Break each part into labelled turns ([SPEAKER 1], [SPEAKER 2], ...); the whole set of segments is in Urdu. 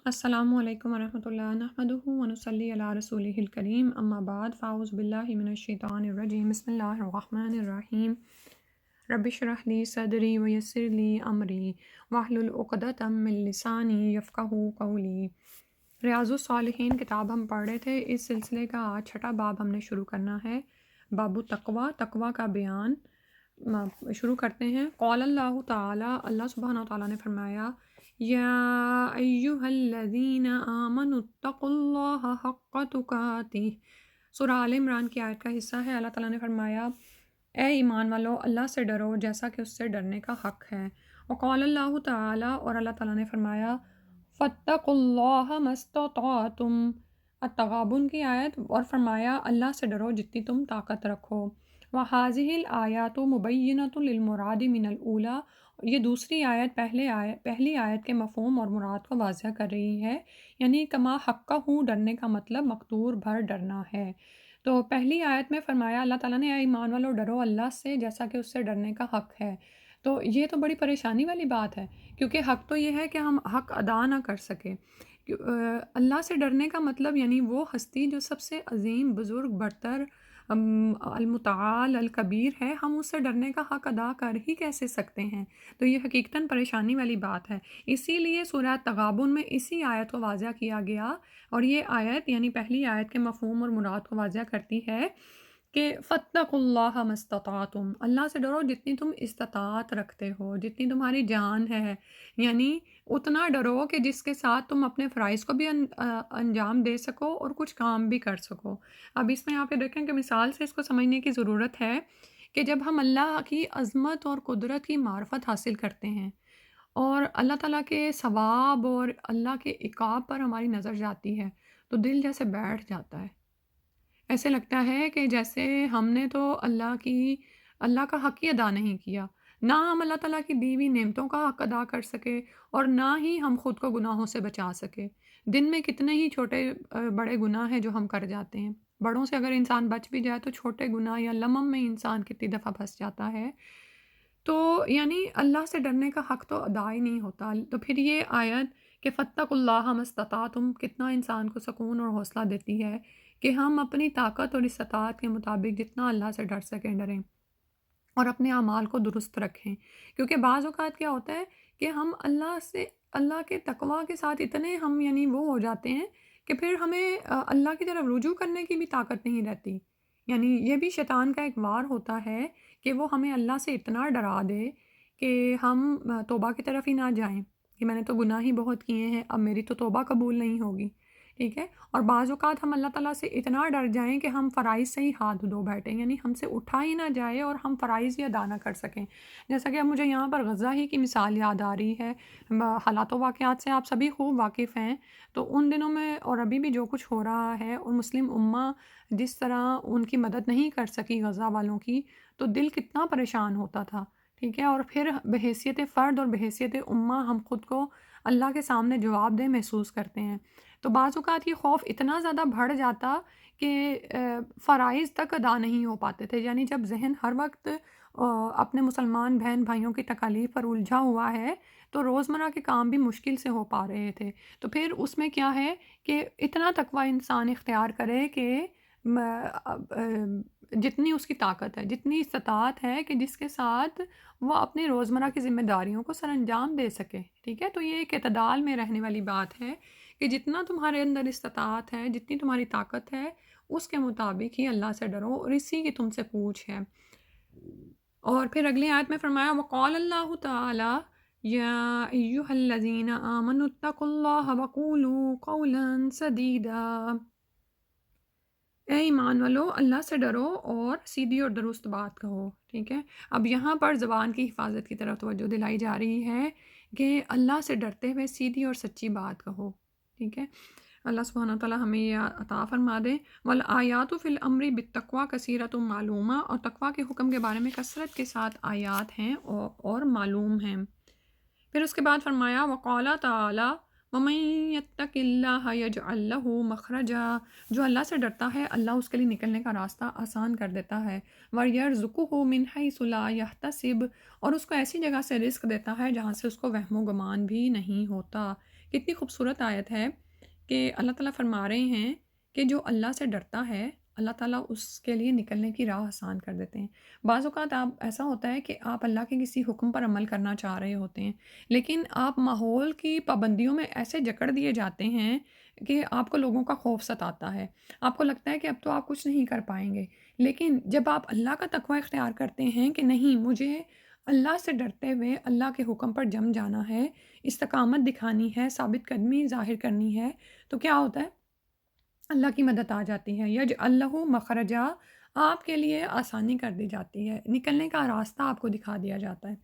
[SPEAKER 1] السلام علیکم ورحمۃ اللہ نحمدہ ونصلی علی رسولہ الکریم اما بعد فاعوذ باللہ من الشیطان الرجیم بسم اللہ الرحمن الرحیم رب اشرح لی صدری ویسر لی امری واحلل عقدۃ من لسانی یفقہوا قولی۔ ریاض الصالحین کتاب ہم پڑھ رہے تھے، اس سلسلے کا آج چھٹا باب ہم نے شروع کرنا ہے، باب تقوی، تقوی کا بیان شروع کرتے ہیں۔ قال اللہ تعالی، اللہ سبحانہ تعالیٰ نے فرمایا، یا ایہا الذین آمنوا اتقوا اللہ حق تقاتہ۔ سورہ آل عمران کی آیت کا حصہ ہے۔ اللہ تعالیٰ نے فرمایا، اے ایمان والو، اللہ سے ڈرو جیسا کہ اس سے ڈرنے کا حق ہے۔ وقال اللہ تعالی، اور اللہ تعالیٰ نے فرمایا، فاتقوا اللہ ما استطعتم، التغابن کی آیت، اور فرمایا اللہ سے ڈرو جتنی تم طاقت رکھو۔ وَهَذِهِ الْآيَاتُ مُبَيِّنَةٌ لِلْمُرَادِ مِنَ الْأُولَى، یہ دوسری آیت پہلی آیت کے مفہوم اور مراد کو واضح کر رہی ہے، یعنی کما حقہ، ڈرنے کا مطلب مقدور بھر ڈرنا ہے۔ تو پہلی آیت میں فرمایا اللہ تعالیٰ نے، اے ایمان والو ڈرو اللہ سے جیسا کہ اس سے ڈرنے کا حق ہے۔ تو یہ تو بڑی پریشانی والی بات ہے، کیونکہ حق تو یہ ہے کہ ہم حق ادا نہ کر سکیں۔ اللہ سے ڈرنے کا مطلب یعنی وہ ہستی جو سب سے عظیم، بزرگ، برتر، المتعال، الکبیر ہے، ہم اس سے ڈرنے کا حق ادا کر ہی کیسے سکتے ہیں؟ تو یہ حقیقتاً پریشانی والی بات ہے۔ اسی لیے سورہ تغابن میں اسی آیت کو واضح کیا گیا، اور یہ آیت یعنی پہلی آیت کے مفہوم اور مراد کو واضح کرتی ہے کہ فاتقوا اللہ ما استطعتم، اللہ سے ڈرو جتنی تم استطاعت رکھتے ہو، جتنی تمہاری جان ہے، یعنی اتنا ڈرو کہ جس کے ساتھ تم اپنے فرائض کو بھی انجام دے سکو اور کچھ کام بھی کر سکو۔ اب اس میں آپ یہ دیکھیں کہ مثال سے اس کو سمجھنے کی ضرورت ہے کہ جب ہم اللہ کی عظمت اور قدرت کی معرفت حاصل کرتے ہیں اور اللہ تعالیٰ کے ثواب اور اللہ کے عقاب پر ہماری نظر جاتی ہے، تو دل جیسے بیٹھ جاتا ہے۔ ایسے لگتا ہے کہ جیسے ہم نے تو اللہ کا حق ہی ادا نہیں کیا، نہ ہم اللہ تعالیٰ کی دی ہوئی نعمتوں کا حق ادا کر سکے اور نہ ہی ہم خود کو گناہوں سے بچا سکے۔ دن میں کتنے ہی چھوٹے بڑے گناہ ہیں جو ہم کر جاتے ہیں۔ بڑوں سے اگر انسان بچ بھی جائے تو چھوٹے گناہ یا لمم میں انسان کتنی دفعہ پھنس جاتا ہے۔ تو یعنی اللہ سے ڈرنے کا حق تو ادا ہی نہیں ہوتا۔ تو پھر یہ آیت کہ فاتقوا اللہ ما استطعتم کتنا انسان کو سکون اور حوصلہ دیتی ہے کہ ہم اپنی طاقت اور استطاعت کے مطابق جتنا اللہ سے ڈر سکیں ڈریں اور اپنے اعمال کو درست رکھیں۔ کیونکہ بعض اوقات کیا ہوتا ہے کہ ہم اللہ کے تقوی کے ساتھ اتنے ہم یعنی وہ ہو جاتے ہیں کہ پھر ہمیں اللہ کی طرف رجوع کرنے کی بھی طاقت نہیں رہتی۔ یعنی یہ بھی شیطان کا ایک وار ہوتا ہے کہ وہ ہمیں اللہ سے اتنا ڈرا دے کہ ہم توبہ کی طرف ہی نہ جائیں کہ میں نے تو گناہ ہی بہت کیے ہیں، اب میری تو توبہ قبول نہیں ہوگی، ٹھیک ہے۔ اور بعض اوقات ہم اللہ تعالیٰ سے اتنا ڈر جائیں کہ ہم فرائض سے ہی ہاتھ دھو بیٹھیں، یعنی ہم سے اٹھا ہی نہ جائے اور ہم فرائض ہی ادا نہ کر سکیں۔ جیسا کہ اب مجھے یہاں پر غزہ ہی کی مثال یاد آ رہی ہے، حالات و واقعات سے آپ سبھی خوب واقف ہیں۔ تو ان دنوں میں اور ابھی بھی جو کچھ ہو رہا ہے اور مسلم امہ جس طرح ان کی مدد نہیں کر سکی غزہ والوں کی، تو دل کتنا پریشان ہوتا تھا، ٹھیک ہے۔ اور پھر بحیثیت فرد اور بحیثیت امہ ہم خود کو اللہ کے سامنے جواب دہ محسوس کرتے ہیں۔ تو بعض اوقات یہ خوف اتنا زیادہ بڑھ جاتا کہ فرائض تک ادا نہیں ہو پاتے تھے، یعنی جب ذہن ہر وقت اپنے مسلمان بہن بھائیوں کی تکالیف پر الجھا ہوا ہے تو روزمرہ کے کام بھی مشکل سے ہو پا رہے تھے۔ تو پھر اس میں کیا ہے کہ اتنا تقوی انسان اختیار کرے کہ جتنی اس کی طاقت ہے، جتنی استطاعت ہے کہ جس کے ساتھ وہ اپنی روزمرہ کی ذمہ داریوں کو سر انجام دے سکے، ٹھیک ہے۔ تو یہ ایک اعتدال میں رہنے والی بات ہے کہ جتنا تمہارے اندر استطاعت ہے، جتنی تمہاری طاقت ہے، اس کے مطابق ہی اللہ سے ڈرو اور اسی کی تم سے پوچھ ہے۔ اور پھر اگلی آیت میں فرمایا، وقال اللہ تعالی یا ایہا الذین آمنوا اتقوا اللہ وقولوا قولا سدیدا، اے ایمان والو اللہ سے ڈرو اور سیدھی اور درست بات کہو، ٹھیک ہے۔ اب یہاں پر زبان کی حفاظت کی طرف توجہ دلائی جا رہی ہے کہ اللہ سے ڈرتے ہوئے سیدھی اور سچی بات کہو، ٹھیک ہے۔ اللہ سبحانہ وتعالیٰ ہمیں یہ عطا فرما دے۔ والآیات فی الامر بالتقوی کثیرۃ معلومہ، اور تقوی کے حکم کے بارے میں کثرت کے ساتھ آیات ہیں اور معلوم ہیں۔ پھر اس کے بعد فرمایا، وقال تعالی، وَمَن يَتَّقِ اللَّهَ يَجْعَل لَّهُ مَخْرَجًا، جو اللہ سے ڈرتا ہے اللہ اس کے لیے نکلنے کا راستہ آسان کر دیتا ہے۔ وَيَرْزُقْهُ مِنْ حَيْثُ لَا يَحْتَسِبُ، اور اس کو ایسی جگہ سے رزق دیتا ہے جہاں سے اس کو وہم و گمان بھی نہیں ہوتا۔ کتنی خوبصورت آیت ہے کہ اللہ تعالیٰ فرما رہے ہیں کہ جو اللہ سے ڈرتا ہے اللہ تعالیٰ اس کے لیے نکلنے کی راہ آسان کر دیتے ہیں۔ بعض اوقات آپ ایسا ہوتا ہے کہ آپ اللہ کے کسی حکم پر عمل کرنا چاہ رہے ہوتے ہیں، لیکن آپ ماحول کی پابندیوں میں ایسے جکڑ دیے جاتے ہیں کہ آپ کو لوگوں کا خوف ستاتا ہے۔ آپ کو لگتا ہے کہ اب تو آپ کچھ نہیں کر پائیں گے، لیکن جب آپ اللہ کا تقوی اختیار کرتے ہیں کہ نہیں، مجھے اللہ سے ڈرتے ہوئے اللہ کے حکم پر جم جانا ہے، استقامت دکھانی ہے، ثابت قدمی ظاہر کرنی ہے، تو کیا ہوتا ہے؟ اللہ کی مدد آ جاتی ہے۔ اللہ مخرجہ، آپ کے لیے آسانی کر دی جاتی ہے، نکلنے کا راستہ آپ کو دکھا دیا جاتا ہے۔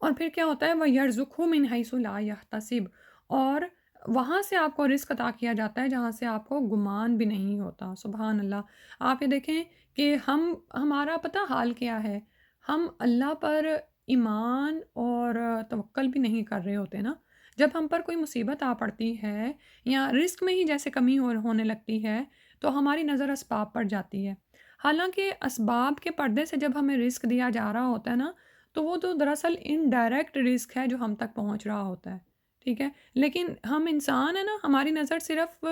[SPEAKER 1] اور پھر کیا ہوتا ہے، وَيَرْزُقْهُ مِنْ حَيْثُ لَا يَحْتَسِبُ، اور وہاں سے آپ کو رزق عطا کیا جاتا ہے جہاں سے آپ کو گمان بھی نہیں ہوتا۔ سبحان اللہ! آپ یہ دیکھیں کہ ہمارا پتہ حال کیا ہے، ہم اللہ پر ایمان اور توکل بھی نہیں کر رہے ہوتے نا۔ جب ہم پر کوئی مصیبت آ پڑتی ہے یا رزق میں ہی جیسے کمی ہونے لگتی ہے تو ہماری نظر اسباب پر جاتی ہے، حالانکہ اسباب کے پردے سے جب ہمیں رزق دیا جا رہا ہوتا ہے نا، تو وہ تو دراصل انڈائریکٹ رزق ہے جو ہم تک پہنچ رہا ہوتا ہے، ٹھیک ہے؟ لیکن ہم انسان ہیں نا، ہماری نظر صرف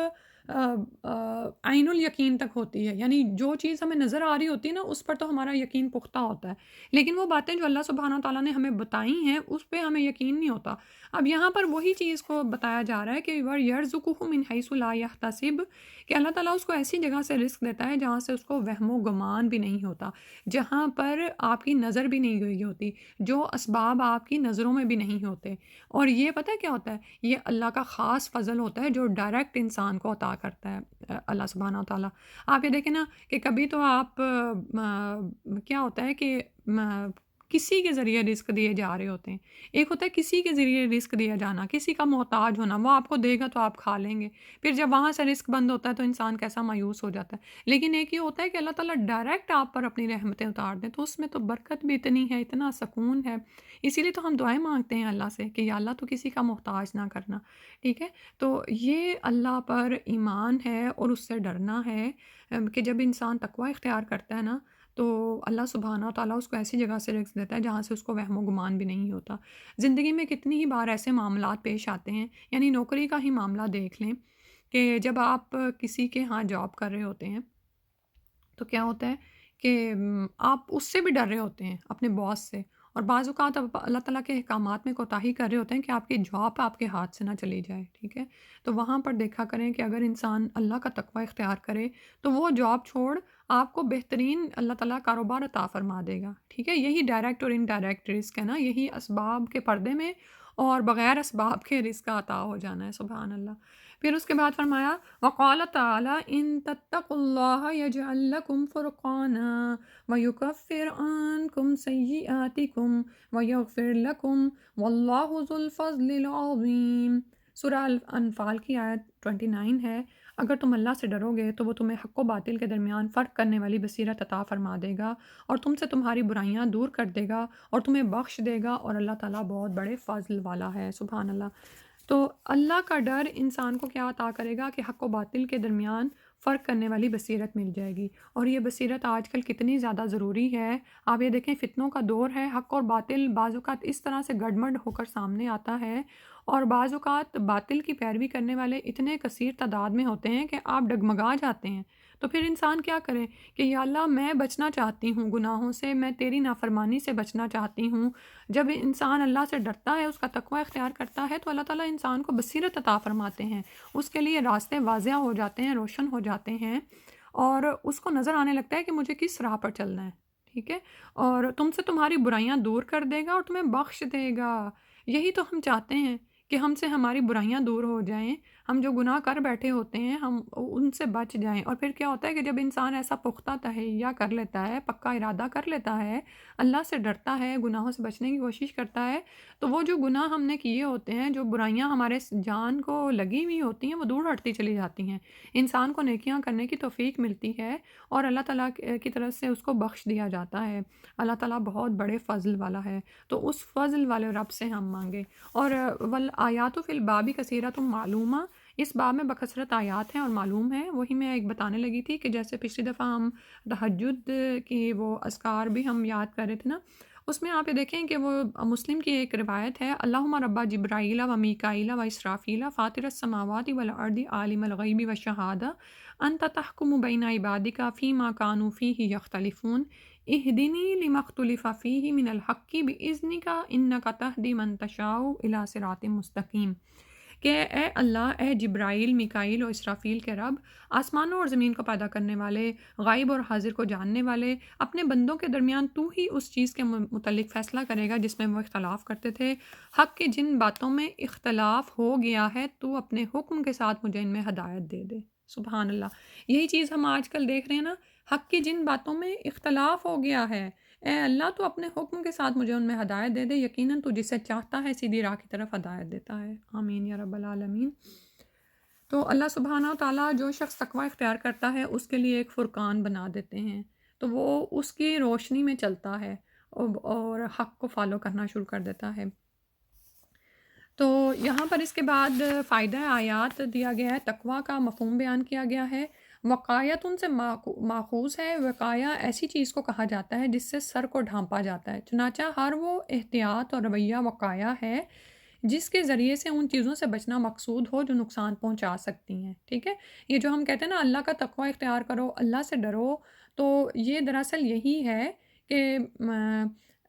[SPEAKER 1] عین الیقین تک ہوتی ہے، یعنی جو چیز ہمیں نظر آ رہی ہوتی ہے نا اس پر تو ہمارا یقین پختہ ہوتا ہے، لیکن وہ باتیں جو اللہ سبحانہ وتعالیٰ نے ہمیں بتائی ہیں اس پہ ہمیں یقین نہیں ہوتا۔ اب یہاں پر وہی چیز کو بتایا جا رہا ہے کہ وَيَرْزُقُهُ مِنْ حَيْثُ لَا يَحْتَسِبُ، کہ اللہ تعالیٰ اس کو ایسی جگہ سے رزق دیتا ہے جہاں سے اس کو وہم و گمان بھی نہیں ہوتا، جہاں پر آپ کی نظر بھی نہیں گئی ہوتی، جو اسباب آپ کی نظروں میں بھی نہیں ہوتے۔ اور یہ پتہ ہے کیا ہوتا ہے؟ یہ اللہ کا خاص فضل ہوتا ہے جو ڈائریکٹ انسان کو عطا کرتا ہے اللہ سبحانہ وتعالیٰ۔ آپ یہ دیکھیں نا کہ کبھی تو آپ کیا ہوتا ہے کہ کسی کے ذریعے رزق دیے جا رہے ہوتے ہیں، ایک ہوتا ہے کسی کے ذریعے رزق دیا جانا، کسی کا محتاج ہونا، وہ آپ کو دے گا تو آپ کھا لیں گے، پھر جب وہاں سے رزق بند ہوتا ہے تو انسان کیسا مایوس ہو جاتا ہے۔ لیکن ایک یہ ہوتا ہے کہ اللہ تعالیٰ ڈائریکٹ آپ پر اپنی رحمتیں اتار دیں، تو اس میں تو برکت بھی اتنی ہے، اتنا سکون ہے، اسی لیے تو ہم دعائیں مانگتے ہیں اللہ سے کہ یا اللہ تو کسی کا محتاج نہ کرنا، ٹھیک ہے؟ تو یہ اللہ پر ایمان ہے اور اس سے ڈرنا ہے کہ جب انسان تقوی اختیار کرتا ہے نا تو اللہ سبحانہ وتعالیٰ اس کو ایسی جگہ سے رزق دیتا ہے جہاں سے اس کو وہم و گمان بھی نہیں ہوتا۔ زندگی میں کتنی ہی بار ایسے معاملات پیش آتے ہیں، یعنی نوکری کا ہی معاملہ دیکھ لیں کہ جب آپ کسی کے ہاں جاب کر رہے ہوتے ہیں تو کیا ہوتا ہے کہ آپ اس سے بھی ڈر رہے ہوتے ہیں اپنے باس سے، اور بعض اوقات آپ اللہ تعالیٰ کے احکامات میں کوتاہی کر رہے ہوتے ہیں کہ آپ کی جاب آپ کے ہاتھ سے نہ چلی جائے، ٹھیک ہے؟ تو وہاں پر دیکھا کریں کہ اگر انسان اللہ کا تقوی اختیار کرے تو وہ جاب چھوڑ آپ کو بہترین اللہ تعالیٰ کاروبار عطا فرما دے گا، ٹھیک ہے؟ یہی ڈائریکٹ اور انڈائریکٹ رزق ہے نا، یہی اسباب کے پردے میں اور بغیر اسباب کے رزق کا عطا ہو جانا ہے، سبحان اللہ۔ پھر اس کے بعد فرمایا وقال تعالیٰ ان تتقوا اللہ یجعل لکم فرقانا ویکفر عنکم سیئاتکم ویغفر لکم واللہ ذو الفضل العظیم۔ سورہ انفال کی آیت 29 ہے، اگر تم اللہ سے ڈرو گے تو وہ تمہیں حق و باطل کے درمیان فرق کرنے والی بصیرت عطا فرما دے گا اور تم سے تمہاری برائیاں دور کر دے گا اور تمہیں بخش دے گا، اور اللہ تعالیٰ بہت بڑے فضل والا ہے، سبحان اللہ۔ تو اللہ کا ڈر انسان کو کیا عطا کرے گا کہ حق و باطل کے درمیان فرق کرنے والی بصیرت مل جائے گی، اور یہ بصیرت آج کل کتنی زیادہ ضروری ہے۔ آپ یہ دیکھیں فتنوں کا دور ہے، حق اور باطل بعض اوقات اس طرح سے گڑمڑ ہو کر سامنے آتا ہے، اور بعض اوقات باطل کی پیروی کرنے والے اتنے کثیر تعداد میں ہوتے ہیں کہ آپ ڈگمگا جاتے ہیں۔ تو پھر انسان کیا کرے کہ یا اللہ میں بچنا چاہتی ہوں گناہوں سے، میں تیری نافرمانی سے بچنا چاہتی ہوں۔ جب انسان اللہ سے ڈرتا ہے، اس کا تقوی اختیار کرتا ہے، تو اللہ تعالیٰ انسان کو بصیرت عطا فرماتے ہیں، اس کے لیے راستے واضح ہو جاتے ہیں، روشن ہو جاتے ہیں، اور اس کو نظر آنے لگتا ہے کہ مجھے کس راہ پر چلنا ہے، ٹھیک ہے؟ اور تم سے تمہاری برائیاں دور کر دے گا اور تمہیں بخش دے گا۔ یہی تو ہم چاہتے ہیں کہ ہم سے ہماری برائیاں دور ہو جائیں، ہم جو گناہ کر بیٹھے ہوتے ہیں ہم ان سے بچ جائیں۔ اور پھر کیا ہوتا ہے کہ جب انسان ایسا پختہ تہیہ کر لیتا ہے، پکا ارادہ کر لیتا ہے، اللہ سے ڈرتا ہے، گناہوں سے بچنے کی کوشش کرتا ہے، تو وہ جو گناہ ہم نے کیے ہوتے ہیں، جو برائیاں ہمارے جان کو لگی ہوئی ہوتی ہیں، وہ دور ہٹتی چلی جاتی ہیں۔ انسان کو نیکیاں کرنے کی توفیق ملتی ہے اور اللہ تعالیٰ کی طرف سے اس کو بخش دیا جاتا ہے۔ اللہ تعالیٰ بہت بڑے فضل والا ہے، تو اس فضل والے رب سے ہم مانگیں۔ اور والآیات فی الباب کثیرۃ معلومہ، اس باب میں بکثرت آیات ہیں اور معلوم ہیں۔ وہی میں ایک بتانے لگی تھی کہ جیسے پچھلی دفعہ ہم تہجد کی وہ اذکار بھی ہم یاد کر رہے تھے نا، اس میں آپ یہ دیکھیں کہ وہ مسلم کی ایک روایت ہے، اللہم رب جبرائیل و میکائیل و اسرافیل فاطر السماوات والارض عالم الغیب والشہادہ انت تحکم بین عبادک فیما کانوا فیہ یختلفون اہدنی لما اختلف فیہ من الحق باذنک انک تہدی من تشاء الی صراط مستقیم، کہ اے اللہ، اے جبرائیل، میکائیل اور اسرافیل کے رب، آسمانوں اور زمین کو پیدا کرنے والے، غائب اور حاضر کو جاننے والے، اپنے بندوں کے درمیان تو ہی اس چیز کے متعلق فیصلہ کرے گا جس میں وہ اختلاف کرتے تھے۔ حق کی جن باتوں میں اختلاف ہو گیا ہے تو اپنے حکم کے ساتھ مجھے ان میں ہدایت دے دے۔ سبحان اللہ، یہی چیز ہم آج کل دیکھ رہے ہیں نا، حق کی جن باتوں میں اختلاف ہو گیا ہے، اے اللہ تو اپنے حکم کے ساتھ مجھے ان میں ہدایت دے دے، یقیناً تو جسے چاہتا ہے سیدھی راہ کی طرف ہدایت دیتا ہے۔ آمین یا رب العالمین۔ تو اللہ سبحانہ و تعالیٰ جو شخص تقوی اختیار کرتا ہے اس کے لیے ایک فرقان بنا دیتے ہیں، تو وہ اس کی روشنی میں چلتا ہے اور حق کو فالو کرنا شروع کر دیتا ہے۔ تو یہاں پر اس کے بعد فائدہ آیات دیا گیا ہے، تقوی کا مفہوم بیان کیا گیا ہے۔ وقایت ان سے ماخوذ ہے، وقایا ایسی چیز کو کہا جاتا ہے جس سے سر کو ڈھانپا جاتا ہے، چنانچہ ہر وہ احتیاط اور رویہ وقایا ہے جس کے ذریعے سے ان چیزوں سے بچنا مقصود ہو جو نقصان پہنچا سکتی ہیں۔ ٹھیک ہے، یہ جو ہم کہتے ہیں نا اللہ کا تقوی اختیار کرو، اللہ سے ڈرو، تو یہ دراصل یہی ہے کہ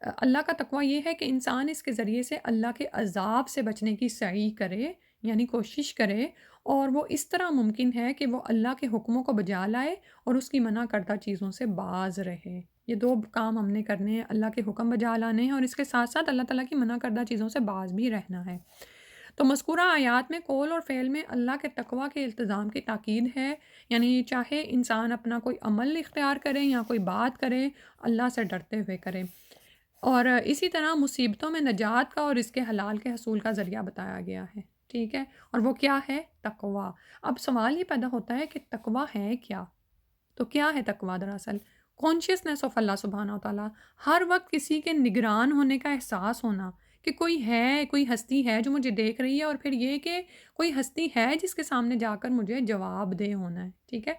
[SPEAKER 1] اللہ کا تقوی یہ ہے کہ انسان اس کے ذریعے سے اللہ کے عذاب سے بچنے کی سعی کرے، یعنی کوشش کرے، اور وہ اس طرح ممکن ہے کہ وہ اللہ کے حکموں کو بجا لائے اور اس کی منع کردہ چیزوں سے باز رہے۔ یہ دو کام ہم نے کرنے ہیں، اللہ کے حکم بجا لانے ہیں اور اس کے ساتھ ساتھ اللہ تعالیٰ کی منع کردہ چیزوں سے باز بھی رہنا ہے۔ تو مذکورہ آیات میں قول اور فعل میں اللہ کے تقوی کے التزام کی تاکید ہے، یعنی چاہے انسان اپنا کوئی عمل اختیار کرے یا کوئی بات کرے، اللہ سے ڈرتے ہوئے کرے۔ اور اسی طرح مصیبتوں میں نجات کا اور اس کے حلال کے حصول کا ذریعہ بتایا گیا ہے۔ ٹھیک ہے، اور وہ کیا ہے؟ تقوی۔ اب سوال یہ پیدا ہوتا ہے کہ تقوی ہے کیا؟ تو کیا ہے تقوی دراصل؟ کانشیسنیس آف اللہ سبحانہ و تعالیٰ، ہر وقت کسی کے نگران ہونے کا احساس ہونا کہ کوئی ہے، کوئی ہستی ہے جو مجھے دیکھ رہی ہے، اور پھر یہ کہ کوئی ہستی ہے جس کے سامنے جا کر مجھے جواب دہ ہونا ہے۔ ٹھیک ہے،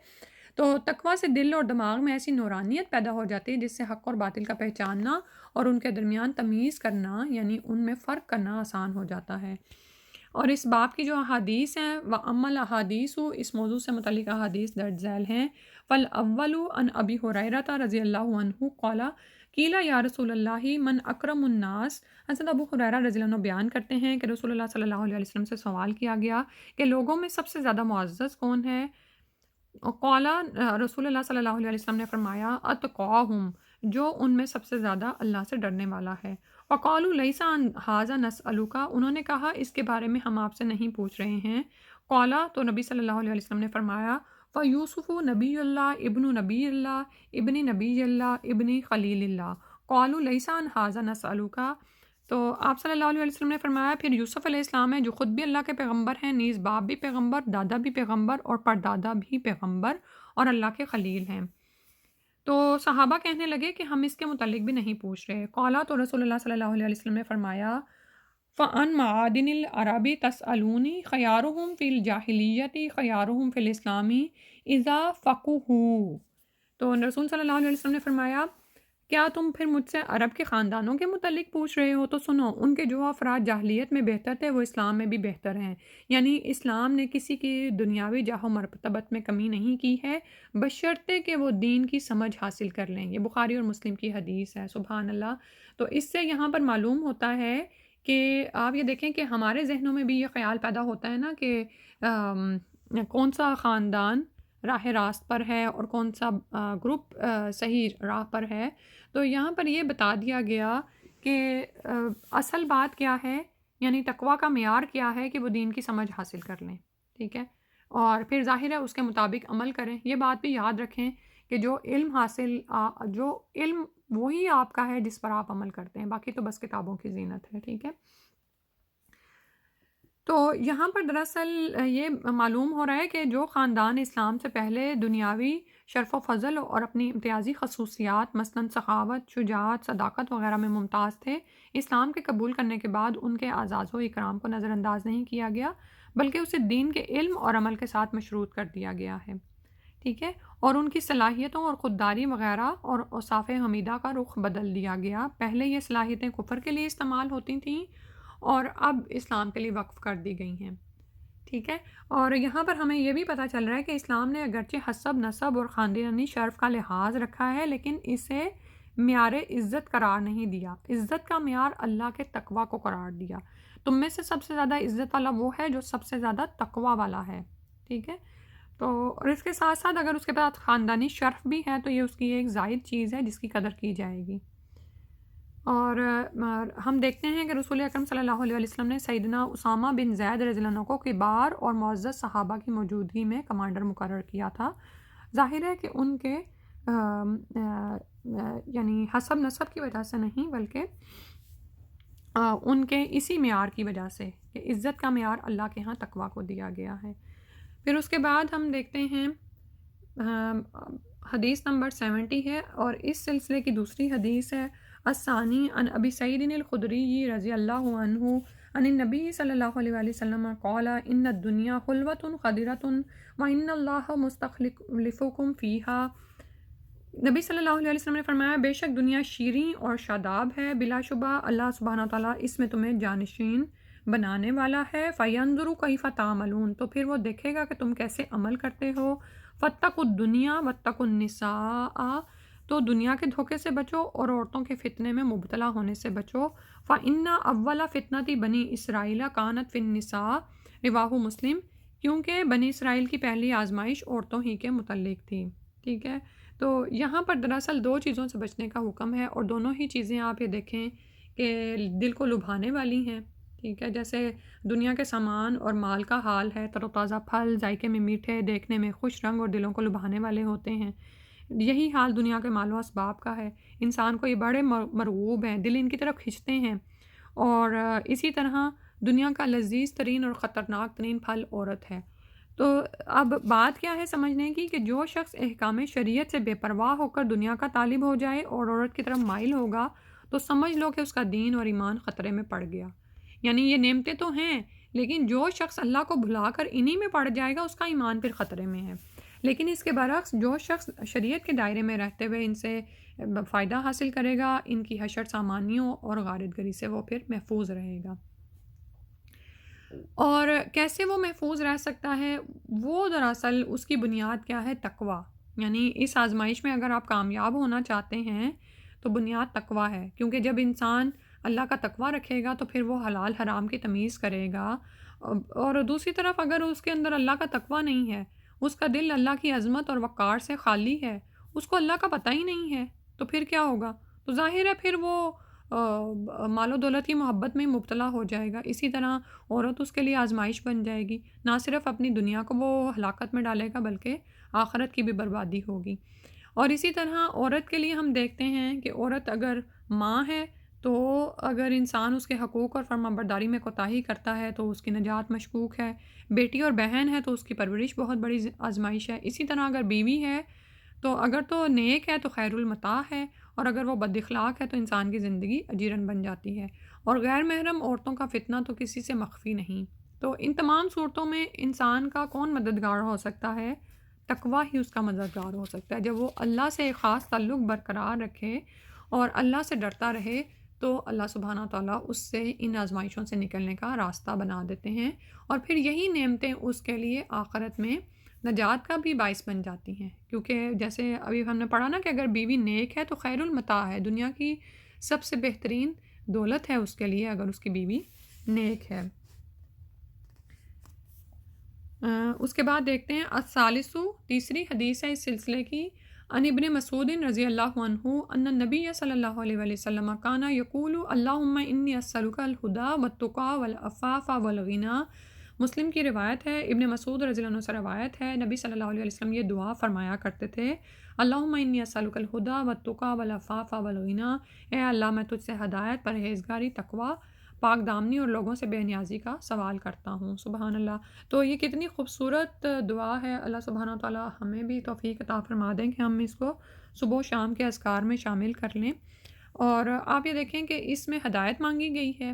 [SPEAKER 1] تو تقوی سے دل اور دماغ میں ایسی نورانیت پیدا ہو جاتی ہے جس سے حق اور باطل کا پہچاننا اور ان کے درمیان تمیز کرنا، یعنی ان میں فرق کرنا آسان ہو جاتا ہے۔ اور اس باب کی جو احادیث ہیں، وَأَمَّا الْأَحَادِيثُ، اس موضوع سے متعلق احادیث درج ذیل ہیں۔ فَالْأَوَّلُ عن ابی ہریرہ رضی اللہ عنہ قال قیل یا رسول اللہ من اکرم الناس، حضرت ابو ہریرہ رضی اللہ عنہ بیان کرتے ہیں کہ رسول اللہ صلی اللہ علیہ وسلم سے سوال کیا گیا کہ لوگوں میں سب سے زیادہ معزز کون ہے؟ قال، رسول اللہ صلی اللہ علیہ وسلم نے فرمایا اتقاہم، جو ان میں سب سے زیادہ اللہ سے ڈرنے والا ہے۔ وقالوا لیس عن ھذا نسألک، انہوں نے کہا اس کے بارے میں ہم آپ سے نہیں پوچھ رہے ہیں۔ قال، تو نبی صلی اللہ علیہ وسلم نے فرمایا فیوسف نبی اللہ ابن نبی اللہ ابن نبی اللہ ابن خلیل اللہ۔ قالوا لیس عن ھذا نسألک، تو آپ صلی اللہ علیہ وسلم نے فرمایا پھر یوسف علیہ السلام ہے جو خود بھی اللہ کے پیغمبر ہیں، نیز باپ بھی پیغمبر، دادا بھی پیغمبر اور پردادا بھی پیغمبر اور اللہ کے خلیل ہیں۔ تو صحابہ کہنے لگے کہ ہم اس کے متعلق بھی نہیں پوچھ رہے۔ قالا، تو رسول اللہ صلی اللہ علیہ وسلم نے فرمایا فَأَن مَعَادِنِ الْعَرَبِ تَسْأَلُونِ خَيَارُهُمْ فِي الْجَاهِلِيَّةِ خَيَارُهُمْ فِي الْإِسْلَامِ إِذَا فَقُهُوا، تو رسول صلی اللہ علیہ وسلم نے فرمایا کیا تم پھر مجھ سے عرب کے خاندانوں کے متعلق پوچھ رہے ہو؟ تو سنو، ان کے جو افراد جاہلیت میں بہتر تھے وہ اسلام میں بھی بہتر ہیں، یعنی اسلام نے کسی کی دنیاوی جاہ و مرتبت میں کمی نہیں کی ہے، بشرطے کہ وہ دین کی سمجھ حاصل کر لیں۔ یہ بخاری اور مسلم کی حدیث ہے، سبحان اللہ۔ تو اس سے یہاں پر معلوم ہوتا ہے کہ آپ یہ دیکھیں کہ ہمارے ذہنوں میں بھی یہ خیال پیدا ہوتا ہے نا کہ کون سا خاندان راہ راست پر ہے اور کون سا گروپ صحیح راہ پر ہے۔ تو یہاں پر یہ بتا دیا گیا کہ اصل بات کیا ہے، یعنی تقوی کا معیار کیا ہے کہ وہ دین کی سمجھ حاصل کر لیں۔ ٹھیک ہے، اور پھر ظاہر ہے اس کے مطابق عمل کریں۔ یہ بات بھی یاد رکھیں کہ جو علم وہی آپ کا ہے جس پر آپ عمل کرتے ہیں، باقی تو بس کتابوں کی زینت ہے، ٹھیک ہے۔ تو یہاں پر دراصل یہ معلوم ہو رہا ہے کہ جو خاندان اسلام سے پہلے دنیاوی شرف و فضل اور اپنی امتیازی خصوصیات مثلاً سخاوت، شجاعت، صداقت وغیرہ میں ممتاز تھے، اسلام کے قبول کرنے کے بعد ان کے اعزاز و اکرام کو نظر انداز نہیں کیا گیا، بلکہ اسے دین کے علم اور عمل کے ساتھ مشروط کر دیا گیا ہے، ٹھیک ہے، اور ان کی صلاحیتوں اور خودداری وغیرہ اور اوصاف حمیدہ کا رخ بدل دیا گیا۔ پہلے یہ صلاحیتیں کفر کے لیے استعمال ہوتی تھیں اور اب اسلام کے لیے وقف کر دی گئی ہیں، ٹھیک ہے۔ اور یہاں پر ہمیں یہ بھی پتہ چل رہا ہے کہ اسلام نے اگرچہ حسب نسب اور خاندانی شرف کا لحاظ رکھا ہے، لیکن اسے معیار عزت قرار نہیں دیا۔ عزت کا معیار اللہ کے تقوی کو قرار دیا۔ تم میں سے سب سے زیادہ عزت والا وہ ہے جو سب سے زیادہ تقوی والا ہے، ٹھیک ہے۔ تو اور اس کے ساتھ ساتھ اگر اس کے پاس خاندانی شرف بھی ہے تو یہ اس کی ایک زائد چیز ہے جس کی قدر کی جائے گی۔ اور ہم دیکھتے ہیں کہ رسول اکرم صلی اللہ علیہ وسلم نے سیدنا اسامہ بن زید رضی اللہ عنہ کو کبار اور معزز صحابہ کی موجودگی میں کمانڈر مقرر کیا تھا۔ ظاہر ہے کہ ان کے یعنی حسب نسب کی وجہ سے نہیں، بلکہ ان کے اسی معیار کی وجہ سے کہ عزت کا معیار اللہ کے ہاں تقوی کو دیا گیا ہے۔ پھر اس کے بعد ہم دیکھتے ہیں حدیث نمبر 70 ہے، اور اس سلسلے کی دوسری حدیث ہے الثانی عن ابی سعید الخدری رضی اللہ عنہ عن النبی صلی اللہ علیہ وآلہ وسلم قال ان الدنیا حلوۃ خضرۃ وان اللہ مستخلفکم فیہا۔ نبی صلی اللہ علیہ وسلم نے فرمایا بے شک دنیا شیریں اور شاداب ہے، بلا شبہ اللہ سبحانہ تعالیٰ اس میں تمہیں جانشین بنانے والا ہے۔ فَيَنْظُرُ كَيْفَ تَعْمَلُونَ، تو پھر وہ دیکھے گا کہ تم کیسے عمل کرتے ہو۔ فَاتَّقُوا الدُّنْيَا وَاتَّقُوا النِّسَاءَ، تو دنیا کے دھوکے سے بچو اور عورتوں کے فتنے میں مبتلا ہونے سے بچو۔ فَإِنَّ أَوَّلَ فِتْنَةِ بَنِي إِسْرَائِيلَ كَانَتْ فِي النِّسَاءِ، رواہ مسلم، کیونکہ بنی اسرائیل کی پہلی آزمائش عورتوں ہی کے متعلق تھی، ٹھیک ہے۔ تو یہاں پر دراصل دو چیزوں سے بچنے کا حکم ہے، اور دونوں ہی چیزیں آپ یہ دیکھیں کہ دل کو لبھانے والی ہیں، ٹھیک ہے۔ جیسے دنیا کے سامان اور مال کا حال ہے، تر و تازہ پھل ذائقے میں میٹھے، دیکھنے میں خوش رنگ اور دلوں کو لبھانے والے ہوتے ہیں، یہی حال دنیا کے مال و اسباب کا ہے۔ انسان کو یہ بڑے مرغوب ہیں، دل ان کی طرف کھنچتے ہیں، اور اسی طرح دنیا کا لذیذ ترین اور خطرناک ترین پھل عورت ہے۔ تو اب بات کیا ہے سمجھنے کی کہ جو شخص احکام شریعت سے بے پرواہ ہو کر دنیا کا طالب ہو جائے اور عورت کی طرف مائل ہوگا تو سمجھ لو کہ اس کا دین اور ایمان خطرے میں پڑ گیا۔ یعنی یہ نعمتیں تو ہیں، لیکن جو شخص اللہ کو بھلا کر انہی میں پڑ جائے گا اس کا ایمان پھر خطرے میں ہے۔ لیکن اس کے برعکس جو شخص شریعت کے دائرے میں رہتے ہوئے ان سے فائدہ حاصل کرے گا، ان کی حشر سامانیوں اور غارت گری سے وہ پھر محفوظ رہے گا۔ اور کیسے وہ محفوظ رہ سکتا ہے؟ وہ دراصل اس کی بنیاد کیا ہے؟ تقوی۔ یعنی اس آزمائش میں اگر آپ کامیاب ہونا چاہتے ہیں تو بنیاد تقوی ہے، کیونکہ جب انسان اللہ کا تقوی رکھے گا تو پھر وہ حلال حرام کی تمیز کرے گا، اور دوسری طرف اگر اس کے اندر اللہ کا تقوی نہیں ہے، اس کا دل اللہ کی عظمت اور وقار سے خالی ہے، اس کو اللہ کا پتہ ہی نہیں ہے، تو پھر کیا ہوگا؟ تو ظاہر ہے پھر وہ مال و دولت کی محبت میں مبتلا ہو جائے گا۔ اسی طرح عورت اس کے لیے آزمائش بن جائے گی، نہ صرف اپنی دنیا کو وہ ہلاکت میں ڈالے گا بلکہ آخرت کی بھی بربادی ہوگی۔ اور اسی طرح عورت کے لیے ہم دیکھتے ہیں کہ عورت اگر ماں ہے تو اگر انسان اس کے حقوق اور فرمانبرداری میں کوتاہی کرتا ہے تو اس کی نجات مشکوک ہے، بیٹی اور بہن ہے تو اس کی پرورش بہت بڑی آزمائش ہے۔ اسی طرح اگر بیوی ہے تو اگر تو نیک ہے تو خیر المتاع ہے، اور اگر وہ بد اخلاق ہے تو انسان کی زندگی اجیرن بن جاتی ہے، اور غیر محرم عورتوں کا فتنہ تو کسی سے مخفی نہیں۔ تو ان تمام صورتوں میں انسان کا کون مددگار ہو سکتا ہے؟ تقوی ہی اس کا مددگار ہو سکتا ہے۔ جب وہ اللہ سے ایک خاص تعلق برقرار رکھے اور اللہ سے ڈرتا رہے تو اللہ سبحانہ تعالیٰ اس سے ان آزمائشوں سے نکلنے کا راستہ بنا دیتے ہیں، اور پھر یہی نعمتیں اس کے لیے آخرت میں نجات کا بھی باعث بن جاتی ہیں، کیونکہ جیسے ابھی ہم نے پڑھا نا کہ اگر بیوی نیک ہے تو خیر المتاع ہے، دنیا کی سب سے بہترین دولت ہے اس کے لیے اگر اس کی بیوی نیک ہے۔ اس کے بعد دیکھتے ہیں الثالث، تیسری حدیث ہے اس سلسلے کی، عن ابن مسعود رضی اللہ عنہ ان النبی صلی اللہ علیہ وآلہ وسلم کانا یقول اللہم انی اسألک الہدی والتقی والعفاف والغنی مسلم کی روایت ہے، ابن مسعود رضی اللہ عنہ سے روایت ہے، نبی صلی اللہ علیہ وسلم یہ دعا فرمایا کرتے تھے، اللہم انی اسألک الہدی والتقی والعفاف والغنی، اے اللہ میں تجھ سے ہدایت، پرہیزگاری، تقوی، پاک دامنی اور لوگوں سے بے نیازی کا سوال کرتا ہوں۔ سبحان اللہ۔ تو یہ کتنی خوبصورت دعا ہے، اللہ سبحانہ وتعالیٰ ہمیں بھی توفیق عطا فرما دیں کہ ہم اس کو صبح و شام کے اذکار میں شامل کر لیں۔ اور آپ یہ دیکھیں کہ اس میں ہدایت مانگی گئی ہے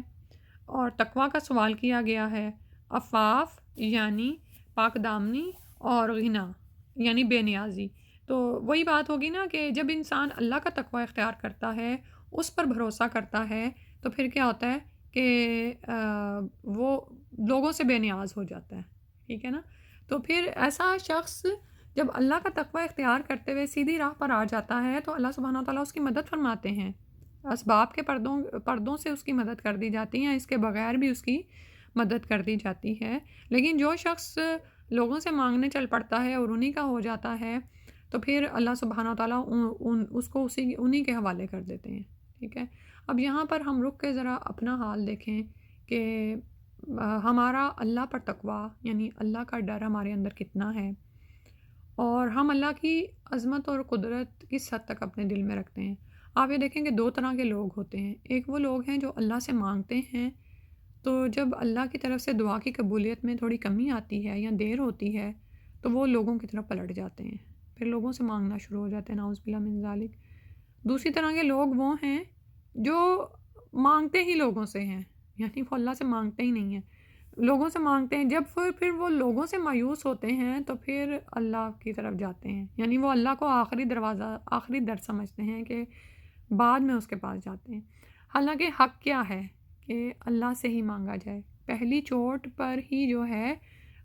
[SPEAKER 1] اور تقوی کا سوال کیا گیا ہے، عفاف یعنی پاک دامنی، اور غنا یعنی بے نیازی۔ تو وہی بات ہوگی نا کہ جب انسان اللہ کا تقوی اختیار کرتا ہے، اس پر بھروسہ کرتا ہے، تو پھر کیا ہوتا ہے کہ وہ لوگوں سے بے نیاز ہو جاتا ہے، ٹھیک ہے نا۔ تو پھر ایسا شخص جب اللہ کا تقوی اختیار کرتے ہوئے سیدھی راہ پر آ جاتا ہے تو اللہ سبحانہ وتعالیٰ اس کی مدد فرماتے ہیں، اسباب کے پردوں سے اس کی مدد کر دی جاتی ہیں، اس کے بغیر بھی اس کی مدد کر دی جاتی ہے۔ لیکن جو شخص لوگوں سے مانگنے چل پڑتا ہے اور انہی کا ہو جاتا ہے تو پھر اللہ سبحانہ وتعالیٰ اس کو انہی کے حوالے کر دیتے ہیں، ٹھیک ہے۔ اب یہاں پر ہم رک کے ذرا اپنا حال دیکھیں کہ ہمارا اللہ پر تقوی یعنی اللہ کا ڈر ہمارے اندر کتنا ہے، اور ہم اللہ کی عظمت اور قدرت کس حد تک اپنے دل میں رکھتے ہیں۔ آپ یہ دیکھیں کہ دو طرح کے لوگ ہوتے ہیں، ایک وہ لوگ ہیں جو اللہ سے مانگتے ہیں، تو جب اللہ کی طرف سے دعا کی قبولیت میں تھوڑی کمی آتی ہے یا دیر ہوتی ہے تو وہ لوگوں کی طرف پلٹ جاتے ہیں، پھر لوگوں سے مانگنا شروع ہو جاتے ہیں، نعوذ باللہ من ذالک۔ دوسری طرح کے لوگ وہ ہیں جو مانگتے ہی لوگوں سے ہیں، یعنی وہ اللہ سے مانگتے ہی نہیں ہیں، لوگوں سے مانگتے ہیں۔ جب پھر وہ لوگوں سے مایوس ہوتے ہیں تو پھر اللہ کی طرف جاتے ہیں، یعنی وہ اللہ کو آخری دروازہ، آخری در سمجھتے ہیں کہ بعد میں اس کے پاس جاتے ہیں۔ حالانکہ حق کیا ہے کہ اللہ سے ہی مانگا جائے، پہلی چوٹ پر ہی جو ہے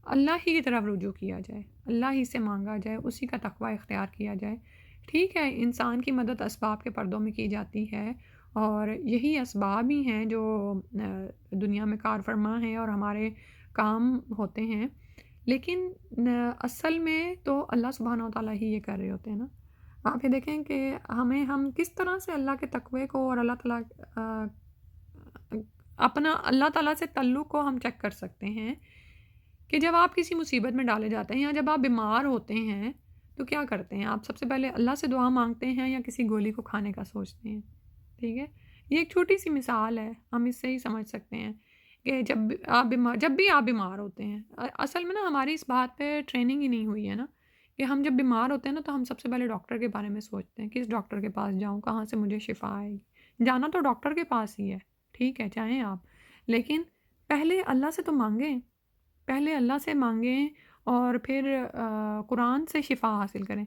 [SPEAKER 1] اللہ ہی کی طرف رجوع کیا جائے، اللہ ہی سے مانگا جائے، اسی کا تقوی اختیار کیا جائے۔ ٹھیک ہے، انسان کی مدد اسباب کے پردوں میں کی جاتی ہے، اور یہی اسباب ہی ہیں جو دنیا میں کار فرما ہیں اور ہمارے کام ہوتے ہیں، لیکن اصل میں تو اللہ سبحانہ وتعالیٰ ہی یہ کر رہے ہوتے ہیں نا۔ آپ یہ دیکھیں کہ ہم کس طرح سے اللہ کے تقوی کو اور اللہ تعالیٰ اپنا اللہ تعالیٰ سے تعلق کو ہم چیک کر سکتے ہیں کہ جب آپ کسی مصیبت میں ڈالے جاتے ہیں یا جب آپ بیمار ہوتے ہیں تو کیا کرتے ہیں آپ؟ سب سے پہلے اللہ سے دعا مانگتے ہیں یا کسی گولی کو کھانے کا سوچتے ہیں؟ ٹھیک ہے، یہ ایک چھوٹی سی مثال ہے، ہم اس سے ہی سمجھ سکتے ہیں کہ جب بھی آپ بیمار ہوتے ہیں، اصل میں نا ہماری اس بات پہ ٹریننگ ہی نہیں ہوئی ہے نا، کہ ہم جب بیمار ہوتے ہیں نا تو ہم سب سے پہلے ڈاکٹر کے بارے میں سوچتے ہیں، کس ڈاکٹر کے پاس جاؤں، کہاں سے مجھے شفا آئے گی۔ جانا تو ڈاکٹر کے پاس ہی ہے، ٹھیک ہے، چاہیں آپ، لیکن پہلے اللہ سے تو مانگیں، پہلے اللہ سے مانگیں اور پھر قرآن سے شفا حاصل کریں۔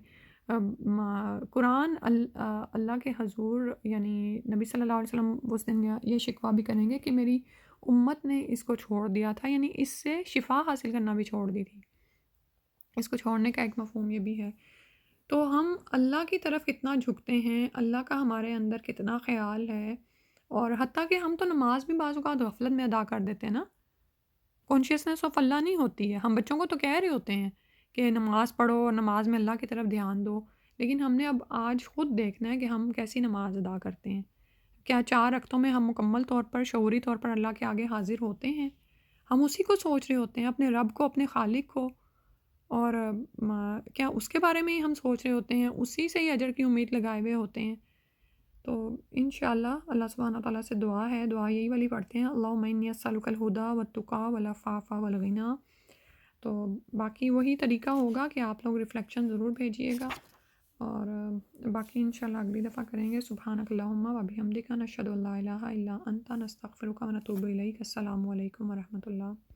[SPEAKER 1] قرآن اللہ کے حضور یعنی نبی صلی اللہ علیہ وسلم اس دن یہ شکوہ بھی کریں گے کہ میری امت نے اس کو چھوڑ دیا تھا، یعنی اس سے شفا حاصل کرنا بھی چھوڑ دی تھی۔ اس کو چھوڑنے کا ایک مفہوم یہ بھی ہے۔ تو ہم اللہ کی طرف کتنا جھکتے ہیں، اللہ کا ہمارے اندر کتنا خیال ہے، اور حتیٰ کہ ہم تو نماز بھی بعض اوقات غفلت میں ادا کر دیتے ہیں نا، کانشیسنیس آف اللہ نہیں ہوتی ہے۔ ہم بچوں کو تو کہہ رہے ہوتے ہیں کہ نماز پڑھو اور نماز میں اللہ کی طرف دھیان دو، لیکن ہم نے اب آج خود دیکھنا ہے کہ ہم کیسی نماز ادا کرتے ہیں۔ کیا 4 رکعتوں میں ہم مکمل طور پر، شعوری طور پر اللہ کے آگے حاضر ہوتے ہیں؟ ہم اسی کو سوچ رہے ہوتے ہیں، اپنے رب کو، اپنے خالق کو، اور کیا اس کے بارے میں ہی ہم سوچ رہے ہوتے ہیں، اسی سے ہی اجر کی امید لگائے ہوئے ہوتے ہیں؟ تو انشاءاللہ اللہ سبحانہ تعالیٰ سے دعا ہے، دعا یہی والی پڑھتے ہیں، اللہم انی اسألک الہدی والتقی والعفاف والغنی۔ تو باقی وہی طریقہ ہوگا کہ آپ لوگ ریفلیکشن ضرور بھیجیے گا، اور باقی انشاءاللہ اگلی دفعہ کریں گے۔ سبحانک اللہم و بحمدک، نشہد ان لا الہ الا انت، نستغفرک و نتوب الیک۔ السلام علیکم ورحمۃ اللہ۔